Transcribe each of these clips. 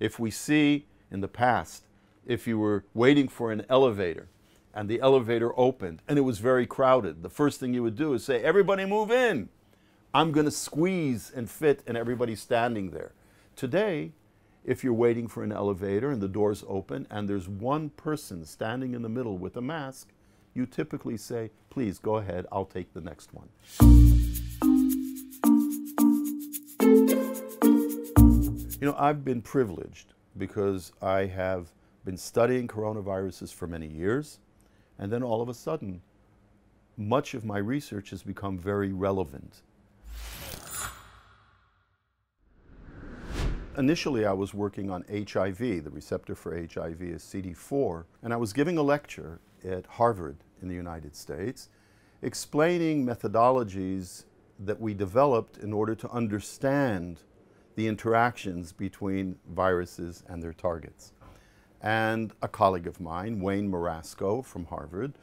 If we see in the past, if you were waiting for an elevator and the elevator opened and it was very crowded, the first thing you would do is say, everybody move in. I'm going to squeeze and fit, and everybody's standing there. Today, if you're waiting for an elevator and the doors open and there's one person standing in the middle with a mask, you typically say, please go ahead, I'll take the next one. You know, I've been privileged because I have been studying coronaviruses for many years, and then all of a sudden, much of my research has become very relevant. Initially, I was working on HIV. The receptor for HIV is CD4, and I was giving a lecture at Harvard in the United States, explaining methodologies that we developed in order to understand the interactions between viruses and their targets. And a colleague of mine, Wayne Marasco from Harvard,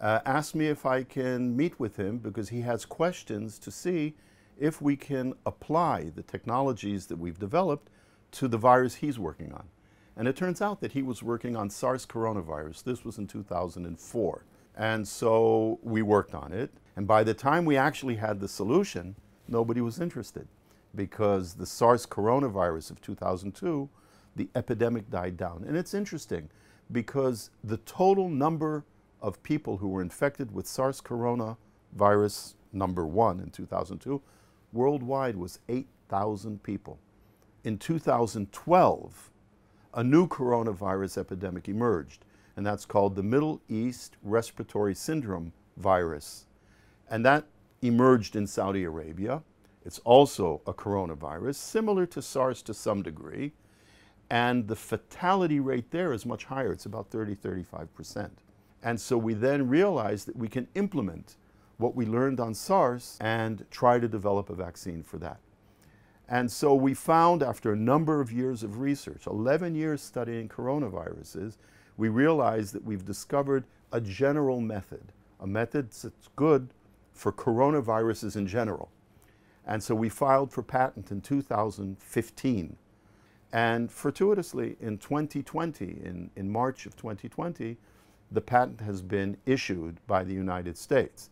asked me if I can meet with him because he has questions to see if we can apply the technologies that we've developed to the virus he's working on. And it turns out that he was working on SARS coronavirus. This was in 2004. And so we worked on it. And by the time we actually had the solution, nobody was interested, because the SARS coronavirus of 2002, the epidemic died down. And it's interesting because the total number of people who were infected with SARS coronavirus number 1 in 2002 worldwide was 8,000 people. In 2012, a new coronavirus epidemic emerged, and that's called the Middle East Respiratory Syndrome virus. And that emerged in Saudi Arabia. It's also a coronavirus, similar to SARS to some degree, and the fatality rate there is much higher. It's about 30–35%. And so we then realized that we can implement what we learned on SARS and try to develop a vaccine for that. And so we found, after a number of years of research, 11 years studying coronaviruses, we realized that we've discovered a general method, a method that's good for coronaviruses in general. And so we filed for patent in 2015. And fortuitously, in 2020, in March of 2020, the patent has been issued by the United States.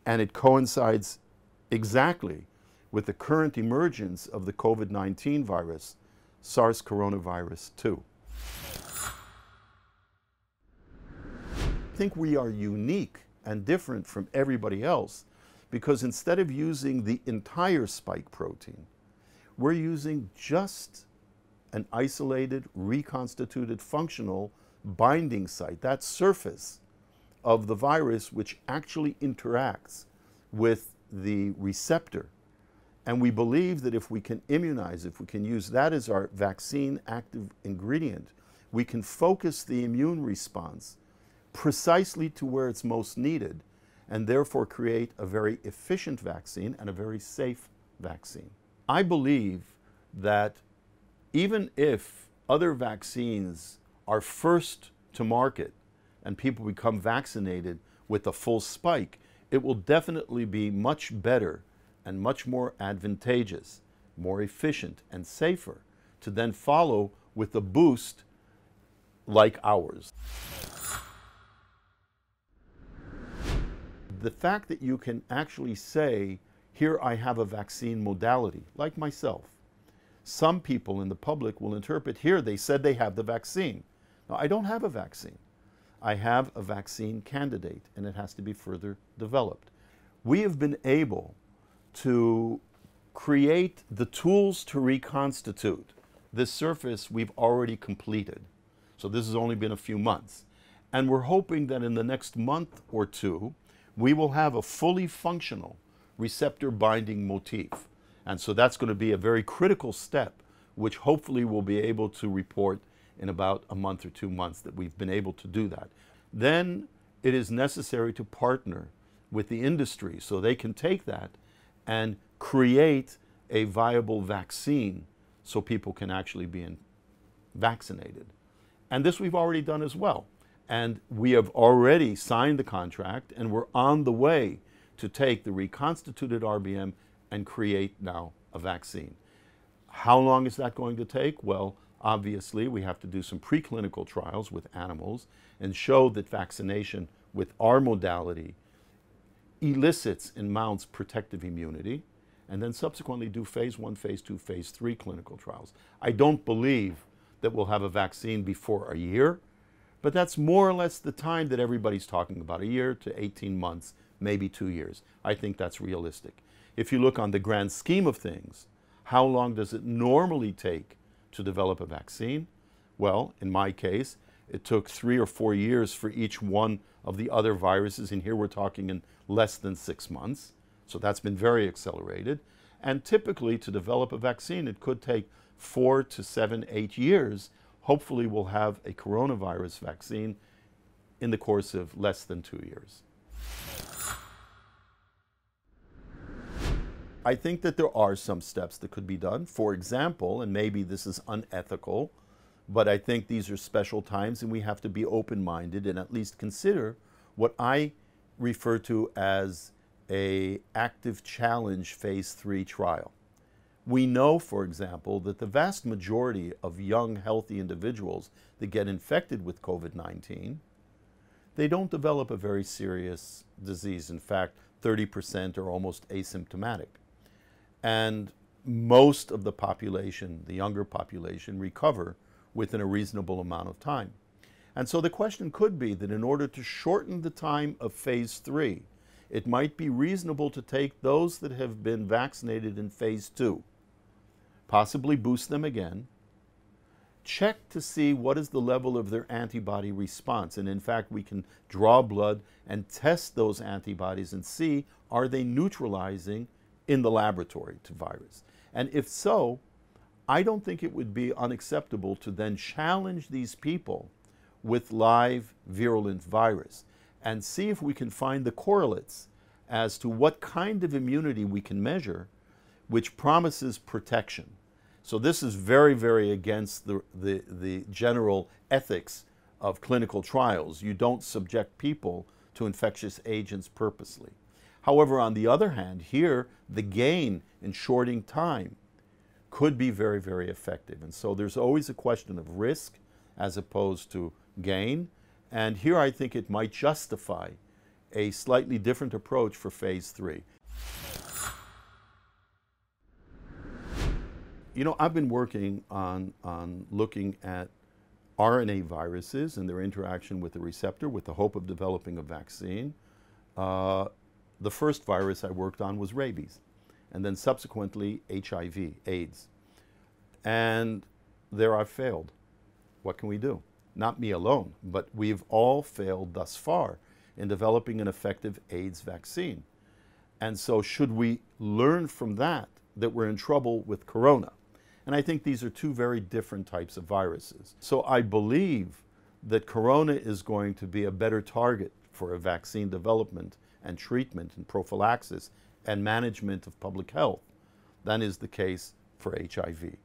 And it coincides exactly with the current emergence of the COVID-19 virus, SARS coronavirus 2. I think we are unique and different from everybody else because instead of using the entire spike protein, we're using just an isolated, reconstituted, functional binding site, that surface of the virus which actually interacts with the receptor. And we believe that if we can immunize, if we can use that as our vaccine active ingredient, we can focus the immune response precisely to where it's most needed, and therefore create a very efficient vaccine and a very safe vaccine. I believe that even if other vaccines are first to market and people become vaccinated with a full spike, it will definitely be much better and much more advantageous, more efficient and safer to then follow with a boost like ours. The fact that you can actually say, here I have a vaccine modality, like myself. Some people in the public will interpret, here they said they have the vaccine. Now, I don't have a vaccine. I have a vaccine candidate, and it has to be further developed. We have been able to create the tools to reconstitute this surface we've already completed. So this has only been a few months. And we're hoping that in the next month or two, we will have a fully functional receptor binding motif. And so that's going to be a very critical step, which hopefully we'll be able to report in about a month or 2 months that we've been able to do that. Then it is necessary to partner with the industry so they can take that and create a viable vaccine so people can actually be vaccinated. And this we've already done as well. And we have already signed the contract, and we're on the way to take the reconstituted RBM and create now a vaccine. How long is that going to take? Well, Obviously, we have to do some preclinical trials with animals and show that vaccination with our modality elicits in mounts protective immunity, and then subsequently do phase 1, phase 2, phase 3 clinical trials. I don't believe that we'll have a vaccine before a year, but that's more or less the time that everybody's talking about, a year to 18 months, maybe 2 years. I think that's realistic. If you look on the grand scheme of things, how long does it normally take to develop a vaccine? Well, in my case, it took 3 or 4 years for each one of the other viruses, and here we're talking in less than 6 months. So that's been very accelerated. And typically, to develop a vaccine, it could take 4 to 7, 8 years. Hopefully, we'll have a coronavirus vaccine in the course of less than 2 years. I think that there are some steps that could be done. For example, and maybe this is unethical, but I think these are special times and we have to be open-minded and at least consider what I refer to as an active challenge phase 3 trial. We know, for example, that the vast majority of young, healthy individuals that get infected with COVID-19, they don't develop a very serious disease. In fact, 30% are almost asymptomatic. And most of the population, the younger population, recover within a reasonable amount of time. And so the question could be that in order to shorten the time of phase 3, it might be reasonable to take those that have been vaccinated in phase 2, possibly boost them again, check to see what is the level of their antibody response. And in fact, we can draw blood and test those antibodies and see, are they neutralizing in the laboratory to virus? And if so, I don't think it would be unacceptable to then challenge these people with live virulent virus and see if we can find the correlates as to what kind of immunity we can measure which promises protection. So this is very, very against the general ethics of clinical trials. You don't subject people to infectious agents purposely. However, on the other hand, here, the gain in shorting time could be very, very effective. And so there's always a question of risk as opposed to gain. And here I think it might justify a slightly different approach for phase 3. You know, I've been working on looking at RNA viruses and their interaction with the receptor with the hope of developing a vaccine. The first virus I worked on was rabies, and then subsequently HIV, AIDS. And there I've failed. What can we do? Not me alone, but we've all failed thus far in developing an effective AIDS vaccine. And so should we learn from that we're in trouble with corona? And I think these are two very different types of viruses. So I believe that corona is going to be a better target for a vaccine development and treatment and prophylaxis and management of public health than is the case for HIV.